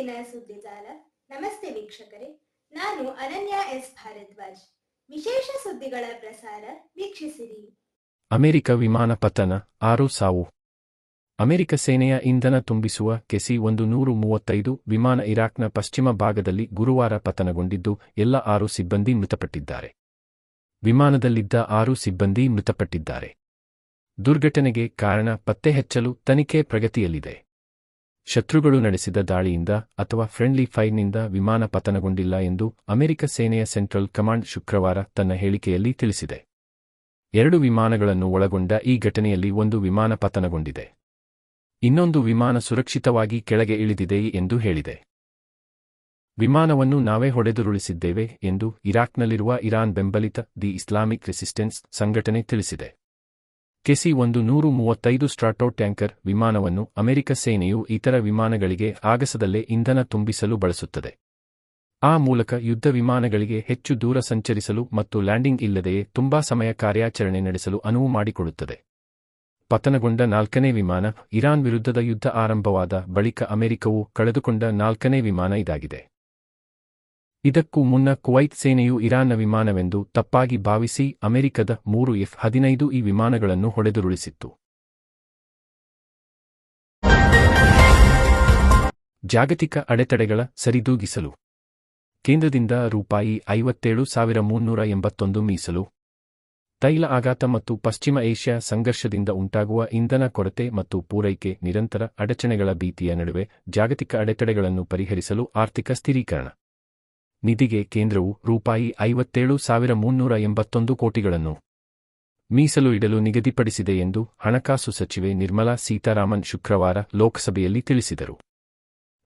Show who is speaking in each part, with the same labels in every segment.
Speaker 1: ಪ್ರತಿದಿನ ಸುದ್ದಿಜಾಲ. ನಮಸ್ತೆ ವೀಕ್ಷಕರೇ, ನಾನು ಅನನ್ಯ ಎಸ್ ಭಾರದ್ವಾಜ್. ವಿಶೇಷ ಸುದ್ದಿಗಳ ಪ್ರಸಾರ ವೀಕ್ಷಿಸಿರಿ.
Speaker 2: ಅಮೆರಿಕ ವಿಮಾನ ಪತನ, 6 ಸಾವು. ಅಮೆರಿಕ ಸೇನೆಯ ಇಂಧನ ತುಂಬಿಸುವ ಕೆಸಿ-135 ವಿಮಾನ ಇರಾಕ್ನ ಪಶ್ಚಿಮ ಭಾಗದಲ್ಲಿ ಗುರುವಾರ ಪತನಗೊಂಡಿದ್ದು, ಎಲ್ಲ 6 ಸಿಬ್ಬಂದಿ ಮೃತಪಟ್ಟಿದ್ದಾರೆ. ವಿಮಾನದಲ್ಲಿದ್ದ 6 ಸಿಬ್ಬಂದಿ ಮೃತಪಟ್ಟಿದ್ದಾರೆ. ದುರ್ಘಟನೆಗೆ ಕಾರಣ ಪತ್ತೆ ಹಚ್ಚಲು ತನಿಖೆ ಪ್ರಗತಿಯಲ್ಲಿದೆ. ಶತ್ರುಗಳು ನಡೆಸಿದ ದಾಳಿಯಿಂದ ಅಥವಾ ಫ್ರೆಂಡ್ಲಿ ಫೈರ್ನಿಂದ ವಿಮಾನ ಪತನಗೊಂಡಿಲ್ಲ ಎಂದು ಅಮೆರಿಕ ಸೇನೆಯ ಸೆಂಟ್ರಲ್ ಕಮಾಂಡ್ ಶುಕ್ರವಾರ ತನ್ನ ಹೇಳಿಕೆಯಲ್ಲಿ ತಿಳಿಸಿದೆ. 2 ವಿಮಾನಗಳನ್ನು ಒಳಗೊಂಡ ಈ ಘಟನೆಯಲ್ಲಿ ಒಂದು ವಿಮಾನ ಪತನಗೊಂಡಿದೆ. ಇನ್ನೊಂದು ವಿಮಾನ ಸುರಕ್ಷಿತವಾಗಿ ಕೆಳಗೆ ಇಳಿದಿದೆ ಎಂದು ಹೇಳಿದೆ. ವಿಮಾನವನ್ನು ನಾವೇ ಹೊಡೆದುರುಳಿಸಿದ್ದೇವೆ ಎಂದು ಇರಾಕ್ನಲ್ಲಿರುವ ಇರಾನ್ ಬೆಂಬಲಿತ ದಿ ಇಸ್ಲಾಮಿಕ್ ರೆಸಿಸ್ಟೆನ್ಸ್ ಸಂಘಟನೆ ತಿಳಿಸಿದೆ. ಕೆಸಿ-135 ಸ್ಟ್ರಾಟೋ ಟ್ಯಾಂಕರ್ ವಿಮಾನವನ್ನು ಅಮೆರಿಕ ಸೇನೆಯು ಇತರ ವಿಮಾನಗಳಿಗೆ ಆಗಸದಲ್ಲೇ ಇಂಧನ ತುಂಬಿಸಲು ಬಳಸುತ್ತದೆ. ಆ ಮೂಲಕ ಯುದ್ಧ ವಿಮಾನಗಳಿಗೆ ಹೆಚ್ಚು ದೂರ ಸಂಚರಿಸಲು ಮತ್ತು ಲ್ಯಾಂಡಿಂಗ್ ಇಲ್ಲದೆಯೇ ತುಂಬಾ ಸಮಯ ಕಾರ್ಯಾಚರಣೆ ನಡೆಸಲು ಅನುವು ಮಾಡಿಕೊಡುತ್ತದೆ. ಪತನಗೊಂಡ 4ನೇ ವಿಮಾನ ಇರಾನ್ ವಿರುದ್ಧದ ಯುದ್ಧ ಆರಂಭವಾದ ಬಳಿಕ ಅಮೆರಿಕವು ಕಳೆದುಕೊಂಡ 4ನೇ ವಿಮಾನ ಇದಾಗಿದೆ. ಇದಕ್ಕೂ ಮುನ್ನ ಕುವೈತ್ ಸೇನೆಯು ಇರಾನ್ನ ವಿಮಾನವೆಂದು ತಪ್ಪಾಗಿ ಭಾವಿಸಿ ಅಮೆರಿಕದ 3 F-15 ಈ ವಿಮಾನಗಳನ್ನು ಹೊಡೆದುರುಳಿಸಿತ್ತು. ಜಾಗತಿಕ ಅಡೆತಡೆಗಳ ಸರಿದೂಗಿಸಲು ಕೇಂದ್ರದಿಂದ ₹57,381 ಮೀಸಲು. ತೈಲ ಆಘಾತ ಮತ್ತು ಪಶ್ಚಿಮ ಏಷ್ಯಾ ಸಂಘರ್ಷದಿಂದ ಉಂಟಾಗುವ ಇಂಧನ ಕೊರತೆ ಮತ್ತು ಪೂರೈಕೆ ನಿರಂತರ ಅಡಚಣೆಗಳ ಭೀತಿಯ ನಡುವೆ ಜಾಗತಿಕ ಅಡೆತಡೆಗಳನ್ನು ಪರಿಹರಿಸಲು ಆರ್ಥಿಕ ಸ್ಥಿರೀಕರಣ ನಿಧಿಗೆ ಕೇಂದ್ರವು ₹57,381 ಕೋಟಿಗಳನ್ನು ಮೀಸಲು ಇಡಲು ನಿಗದಿಪಡಿಸಿದೆ ಎಂದು ಹಣಕಾಸು ಸಚಿವೆ ನಿರ್ಮಲಾ ಸೀತಾರಾಮನ್ ಶುಕ್ರವಾರ ಲೋಕಸಭೆಯಲ್ಲಿ ತಿಳಿಸಿದರು.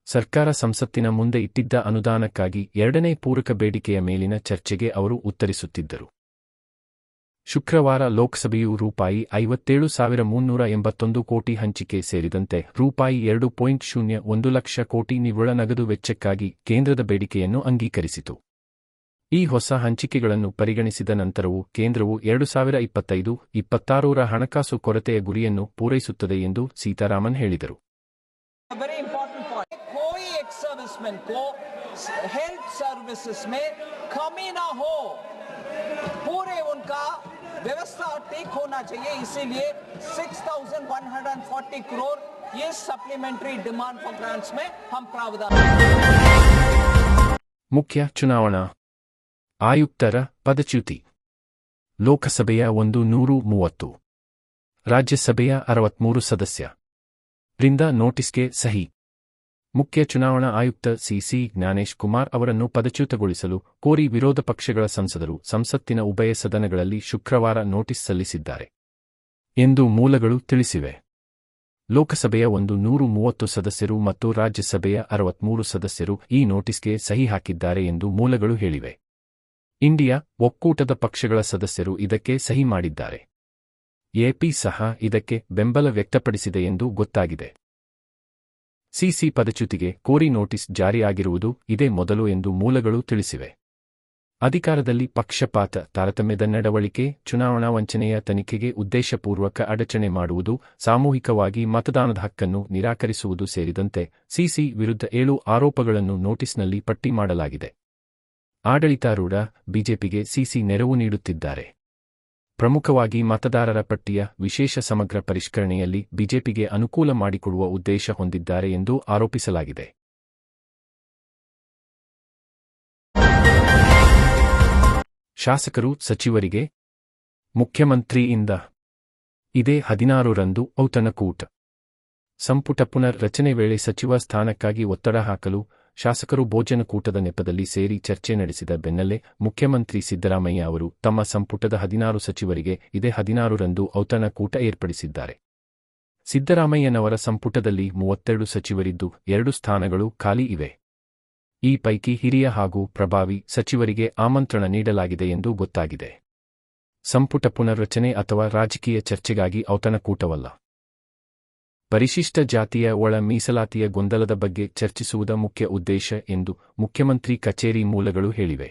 Speaker 2: ಸರ್ಕಾರ ಸಂಸತ್ತಿನ ಮುಂದೆ ಇಟ್ಟಿದ್ದ ಅನುದಾನಕ್ಕಾಗಿ 2ನೇ ಪೂರಕ ಬೇಡಿಕೆಯ ಮೇಲಿನ ಚರ್ಚೆಗೆ ಅವರು ಉತ್ತರಿಸುತ್ತಿದ್ದರು. ಶುಕ್ರವಾರ ಲೋಕಸಭೆಯು ₹57,381 ಕೋಟಿ ಹಂಚಿಕೆ ಸೇರಿದಂತೆ ₹2.01 ಲಕ್ಷ ಕೋಟಿ ನಿವ್ವಳ ನಗದು ವೆಚ್ಚಕ್ಕಾಗಿ ಕೇಂದ್ರದ ಬೇಡಿಕೆಯನ್ನು ಅಂಗೀಕರಿಸಿತು. ಈ ಹೊಸ ಹಂಚಿಕೆಗಳನ್ನು ಪರಿಗಣಿಸಿದ ನಂತರವೂ ಕೇಂದ್ರವು 2025-26ರ ಹಣಕಾಸು ಕೊರತೆಯ ಗುರಿಯನ್ನು ಪೂರೈಸುತ್ತದೆ ಎಂದು ಸೀತಾರಾಮನ್ ಹೇಳಿದರು.
Speaker 3: व्यवस्था ठीक होना चाहिए, इसीलिए 6,140 करोड़ ये सप्लीमेंट्री डिमांड फॉर ग्रांट्स में हम प्रावधान.
Speaker 2: ಮುಖ್ಯ ಚುನಾವಣಾ ಆಯುಕ್ತರ ಪದಚ್ಯುತಿ. ಲೋಕಸಭೆಯ 130, ರಾಜ್ಯಸಭೆಯ 63 ಸದಸ್ಯ ರಿಂದ ನೋಟಿಸ್ಗೆ ಸಹಿ. ಮುಖ್ಯ ಚುನಾವಣಾ ಆಯುಕ್ತ ಸಿ. ಜ್ಞಾನೇಶ್ ಕುಮಾರ್ ಅವರನ್ನು ಪದಚ್ಯುತಗೊಳಿಸಲು ಕೋರಿ ವಿರೋಧ ಪಕ್ಷಗಳ ಸಂಸದರು ಸಂಸತ್ತಿನ ಉಭಯ ಸದನಗಳಲ್ಲಿ ಶುಕ್ರವಾರ ನೋಟಿಸ್ ಸಲ್ಲಿಸಿದ್ದಾರೆ ಎಂದು ಮೂಲಗಳು ತಿಳಿಸಿವೆ. ಲೋಕಸಭೆಯ 130 ಸದಸ್ಯರು ಮತ್ತು ರಾಜ್ಯಸಭೆಯ 63 ಸದಸ್ಯರು ಈ ನೋಟಿಸ್ಗೆ ಸಹಿ ಹಾಕಿದ್ದಾರೆ ಎಂದು ಮೂಲಗಳು ಹೇಳಿವೆ. ಇಂಡಿಯಾ ಒಕ್ಕೂಟದ ಪಕ್ಷಗಳ ಸದಸ್ಯರು ಇದಕ್ಕೆ ಸಹಿ ಮಾಡಿದ್ದಾರೆ. ಎಪಿ ಸಹ ಇದಕ್ಕೆ ಬೆಂಬಲ ವ್ಯಕ್ತಪಡಿಸಿದೆ ಎಂದು ಗೊತ್ತಾಗಿದೆ. ಸಿಸಿ ಪದಚ್ಯುತಿಗೆ ಕೋರಿ ನೋಟಿಸ್ ಜಾರಿಯಾಗಿರುವುದು ಇದೇ ಮೊದಲು ಎಂದು ಮೂಲಗಳು ತಿಳಿಸಿವೆ. ಅಧಿಕಾರದಲ್ಲಿ ಪಕ್ಷಪಾತ, ತಾರತಮ್ಯದ ನಡವಳಿಕೆ, ಚುನಾವಣಾ ವಂಚನೆಯ ತನಿಖೆಗೆ ಉದ್ದೇಶಪೂರ್ವಕ ಅಡಚಣೆ ಮಾಡುವುದು, ಸಾಮೂಹಿಕವಾಗಿ ಮತದಾನದ ಹಕ್ಕನ್ನು ನಿರಾಕರಿಸುವುದು ಸೇರಿದಂತೆ ಸಿಸಿ ವಿರುದ್ಧ 7 ಆರೋಪಗಳನ್ನು ನೋಟಿಸ್ನಲ್ಲಿ ಪಟ್ಟಿ ಮಾಡಲಾಗಿದೆ. ಆಡಳಿತಾರೂಢ ಬಿಜೆಪಿಗೆ ಸಿಸಿ ನೆರವು ನೀಡುತ್ತಿದ್ದಾರೆ. ಪ್ರಮುಖವಾಗಿ ಮತದಾರರ ಪಟ್ಟಿಯ ವಿಶೇಷ ಸಮಗ್ರ ಪರಿಷ್ಕರಣೆಯಲ್ಲಿ ಬಿಜೆಪಿಗೆ ಅನುಕೂಲ ಮಾಡಿಕೊಡುವ ಉದ್ದೇಶ ಹೊಂದಿದ್ದಾರೆ ಎಂದು ಆರೋಪಿಸಲಾಗಿದೆ. ಶಾಸಕರು ಸಚಿವರಿಗೆ ಮುಖ್ಯಮಂತ್ರಿಯಿಂದ ಇದೇ 16ರಂದು ಔತಣಕೂಟ. ಸಂಪುಟ ಪುನರ್ ರಚನೆ ವೇಳೆ ಸಚಿವ ಸ್ಥಾನಕ್ಕಾಗಿ ಒತ್ತಡ ಹಾಕಲು ಶಾಸಕರು ಭೋಜನಕೂಟದ ನೆಪದಲ್ಲಿ ಸೇರಿ ಚರ್ಚೆ ನಡೆಸಿದ ಬೆನ್ನಲ್ಲೇ ಮುಖ್ಯಮಂತ್ರಿ ಸಿದ್ದರಾಮಯ್ಯ ಅವರು ತಮ್ಮ ಸಂಪುಟದ 16 ಸಚಿವರಿಗೆ ಇದೇ 16ರಂದು ಔತಣಕೂಟ ಏರ್ಪಡಿಸಿದ್ದಾರೆ. ಸಿದ್ದರಾಮಯ್ಯನವರ ಸಂಪುಟದಲ್ಲಿ 32 ಸಚಿವರಿದ್ದು 2 ಸ್ಥಾನಗಳು ಖಾಲಿ ಇವೆ. ಈ ಪೈಕಿ ಹಿರಿಯ ಹಾಗೂ ಪ್ರಭಾವಿ ಸಚಿವರಿಗೆ ಆಮಂತ್ರಣ ನೀಡಲಾಗಿದೆ ಎಂದು ಗೊತ್ತಾಗಿದೆ. ಸಂಪುಟ ಪುನರ್ರಚನೆ ಅಥವಾ ರಾಜಕೀಯ ಚರ್ಚೆಗಾಗಿ ಔತಣಕೂಟವಲ್ಲ. ಪರಿಶಿಷ್ಟ ಜಾತಿಯ ಒಳ ಮೀಸಲಾತಿಯ ಗೊಂದಲದ ಬಗ್ಗೆ ಚರ್ಚಿಸುವುದ ಮುಖ್ಯ ಉದ್ದೇಶ ಎಂದು ಮುಖ್ಯಮಂತ್ರಿ ಕಚೇರಿ ಮೂಲಗಳು ಹೇಳಿವೆ.